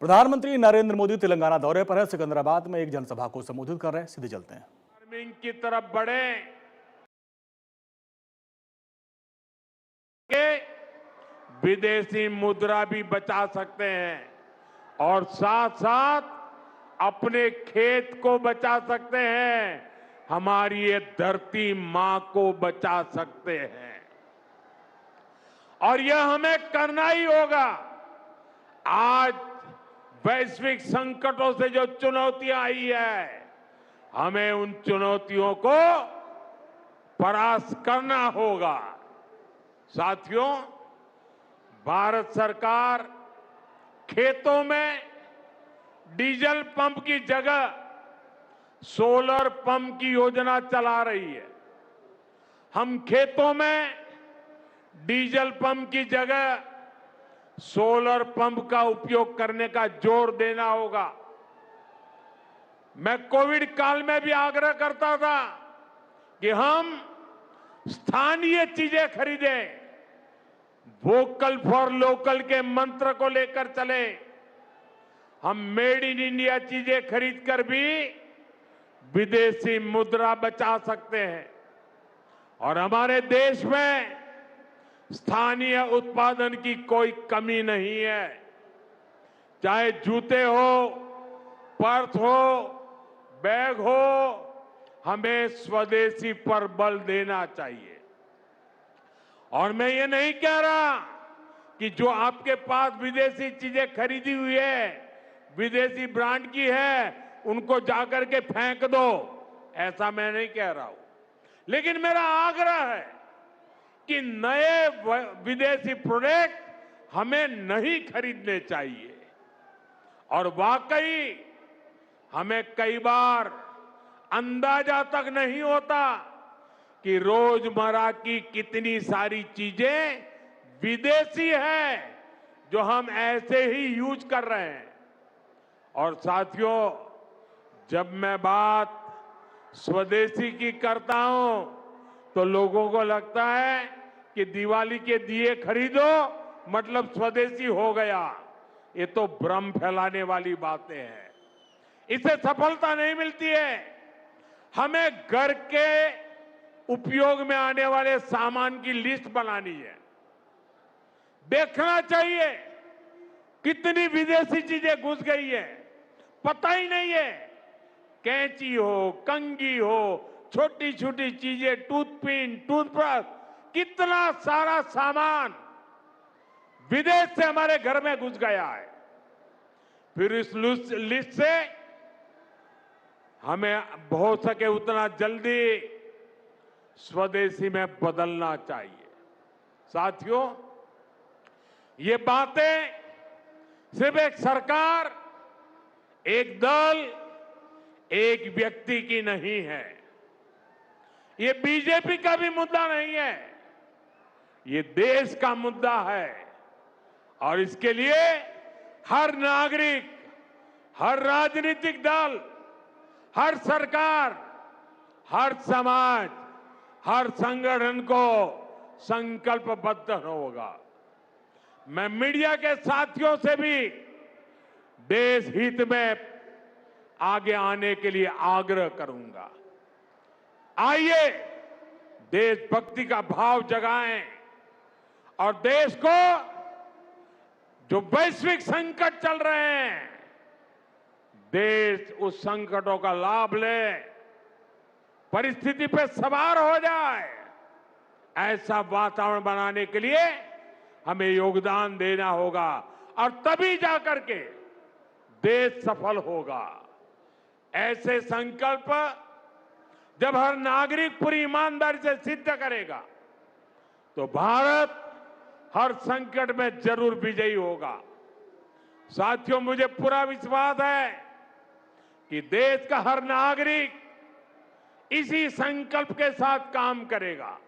प्रधानमंत्री नरेंद्र मोदी तेलंगाना दौरे पर है। सिकंदराबाद में एक जनसभा को संबोधित कर रहे हैं। सीधे चलते हैं। फार्मिंग की तरफ बढ़े के विदेशी मुद्रा भी बचा सकते हैं और साथ साथ अपने खेत को बचा सकते हैं, हमारी ये धरती मां को बचा सकते हैं। और यह हमें करना ही होगा। आज वैश्विक संकटों से जो चुनौतियां आई है, हमें उन चुनौतियों को परास्त करना होगा। साथियों, भारत सरकार खेतों में डीजल पंप की जगह सोलर पंप की योजना चला रही है। हम खेतों में डीजल पंप की जगह सोलर पंप का उपयोग करने का जोर देना होगा। मैं कोविड काल में भी आग्रह करता था कि हम स्थानीय चीजें खरीदें, वोकल फॉर लोकल के मंत्र को लेकर चले। हम मेड इन इंडिया चीजें खरीदकर भी विदेशी मुद्रा बचा सकते हैं और हमारे देश में स्थानीय उत्पादन की कोई कमी नहीं है। चाहे जूते हो, पर्स हो, बैग हो, हमें स्वदेशी पर बल देना चाहिए। और मैं ये नहीं कह रहा कि जो आपके पास विदेशी चीजें खरीदी हुई है, विदेशी ब्रांड की है, उनको जाकर के फेंक दो, ऐसा मैं नहीं कह रहा हूं। लेकिन मेरा आग्रह है कि नए विदेशी प्रोडक्ट हमें नहीं खरीदने चाहिए। और वाकई हमें कई बार अंदाजा तक नहीं होता कि रोजमर्रा की कितनी सारी चीजें विदेशी है जो हम ऐसे ही यूज कर रहे हैं। और साथियों, जब मैं बात स्वदेशी की करता हूं तो लोगों को लगता है कि दिवाली के दिए खरीदो मतलब स्वदेशी हो गया। ये तो भ्रम फैलाने वाली बातें हैं। इससे सफलता नहीं मिलती है। हमें घर के उपयोग में आने वाले सामान की लिस्ट बनानी है। देखना चाहिए कितनी विदेशी चीजें घुस गई है, पता ही नहीं है। कैंची हो, कंघी हो, छोटी छोटी चीजें, टूथपिन, टूथब्रश, कितना सारा सामान विदेश से हमारे घर में घुस गया है। फिर इस लिस्ट से हमें हो सके उतना जल्दी स्वदेशी में बदलना चाहिए। साथियों, ये बातें सिर्फ एक सरकार, एक दल, एक व्यक्ति की नहीं है। ये बीजेपी का भी मुद्दा नहीं है, ये देश का मुद्दा है। और इसके लिए हर नागरिक, हर राजनीतिक दल, हर सरकार, हर समाज, हर संगठन को संकल्पबद्ध होगा। मैं मीडिया के साथियों से भी देश हित में आगे आने के लिए आग्रह करूंगा। आइए देशभक्ति का भाव जगाएं और देश को जो वैश्विक संकट चल रहे हैं, देश उस संकटों का लाभ ले, परिस्थिति पे सवार हो जाए। ऐसा वातावरण बनाने के लिए हमें योगदान देना होगा और तभी जाकर के देश सफल होगा। ऐसे संकल्प जब हर नागरिक पूरी ईमानदारी से सिद्ध करेगा तो भारत हर संकट में जरूर विजयी होगा। साथियों, मुझे पूरा विश्वास है कि देश का हर नागरिक इसी संकल्प के साथ काम करेगा।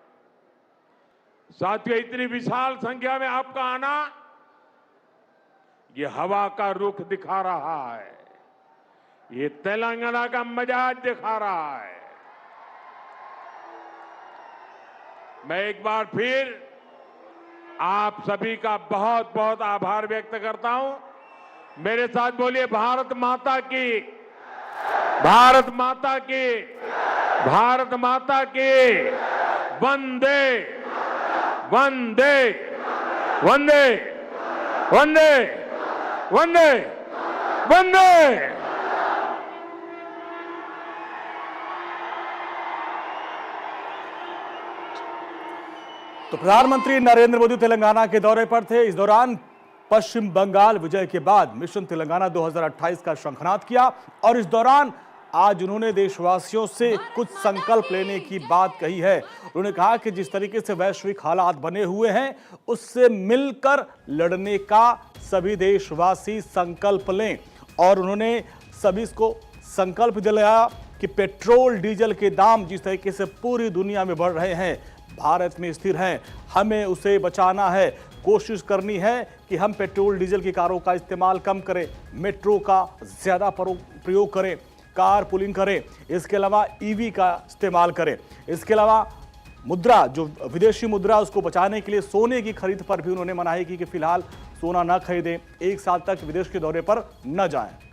साथियों, इतनी विशाल संख्या में आपका आना ये हवा का रुख दिखा रहा है, ये तेलंगाना का मिजाज दिखा रहा है। मैं एक बार फिर आप सभी का बहुत बहुत आभार व्यक्त करता हूं मेरे साथ बोलिए, भारत माता की, भारत माता की, भारत माता की। वंदे वंदे वंदे वंदे वंदे वंदे। तो प्रधानमंत्री नरेंद्र मोदी तेलंगाना के दौरे पर थे। इस दौरान पश्चिम बंगाल विजय के बाद मिशन तेलंगाना 2028 का शंखनाद किया और इस दौरान आज उन्होंने देशवासियों से कुछ संकल्प लेने की बात कही है। उन्होंने कहा कि जिस तरीके से वैश्विक हालात बने हुए हैं उससे मिलकर लड़ने का सभी देशवासी संकल्प लें और उन्होंने सभी को संकल्प दिलाया कि पेट्रोल डीजल के दाम जिस तरीके से पूरी दुनिया में बढ़ रहे हैं, भारत में स्थिर हैं, हमें उसे बचाना है। कोशिश करनी है कि हम पेट्रोल डीजल की कारों का इस्तेमाल कम करें, मेट्रो का ज़्यादा प्रयोग करें, कार पुलिंग करें, इसके अलावा ईवी का इस्तेमाल करें। इसके अलावा मुद्रा, जो विदेशी मुद्रा, उसको बचाने के लिए सोने की खरीद पर भी उन्होंने मनाही की कि फिलहाल सोना न खरीदें, 1 साल तक विदेश के दौरे पर न जाएं।